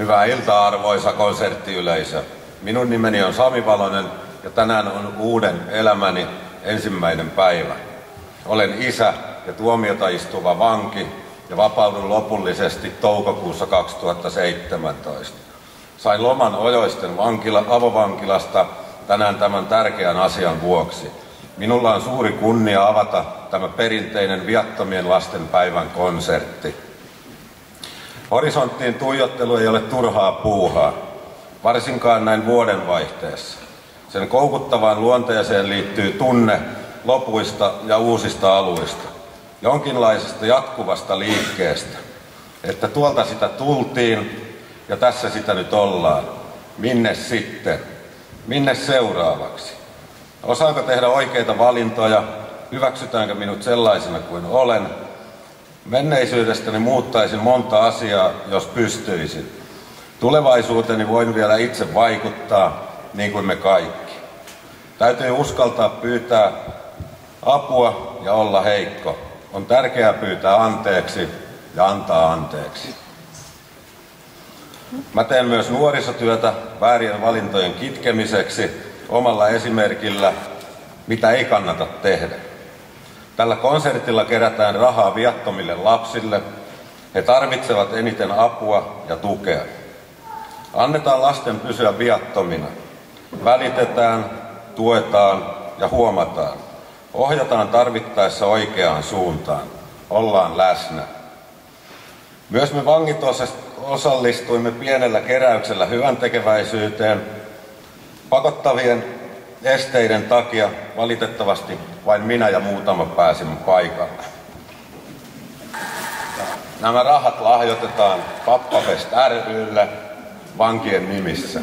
Hyvää iltaa, arvoisa konserttiyleisö. Minun nimeni on Sami Valonen ja tänään on uuden elämäni ensimmäinen päivä. Olen isä ja tuomiota istuva vanki ja vapaudun lopullisesti toukokuussa 2017. Sain loman Ojoisten avovankilasta tänään tämän tärkeän asian vuoksi. Minulla on suuri kunnia avata tämä perinteinen viattomien lasten päivän konsertti. Horisonttiin tuijottelu ei ole turhaa puuhaa, varsinkaan näin vuodenvaihteessa. Sen koukuttavaan luonteeseen liittyy tunne lopuista ja uusista aluista, jonkinlaisesta jatkuvasta liikkeestä, että tuolta sitä tultiin ja tässä sitä nyt ollaan. Minne sitten? Minne seuraavaksi? Osaanko tehdä oikeita valintoja? Hyväksytäänkö minut sellaisena kuin olen? Menneisyydestäni muuttaisin monta asiaa, jos pystyisin. Tulevaisuuteni voin vielä itse vaikuttaa, niin kuin me kaikki. Täytyy uskaltaa pyytää apua ja olla heikko. On tärkeää pyytää anteeksi ja antaa anteeksi. Mä teen myös nuorisotyötä väärien valintojen kitkemiseksi omalla esimerkillä, mitä ei kannata tehdä. Tällä konsertilla kerätään rahaa viattomille lapsille. He tarvitsevat eniten apua ja tukea. Annetaan lasten pysyä viattomina. Välitetään, tuetaan ja huomataan. Ohjataan tarvittaessa oikeaan suuntaan. Ollaan läsnä. Myös me vangit osallistuimme pienellä keräyksellä hyväntekeväisyyteen. Pakottavien esteiden takia valitettavasti vain minä ja muutama pääsimme paikalle. Nämä rahat lahjoitetaan Pappafest ry:lle vankien nimissä.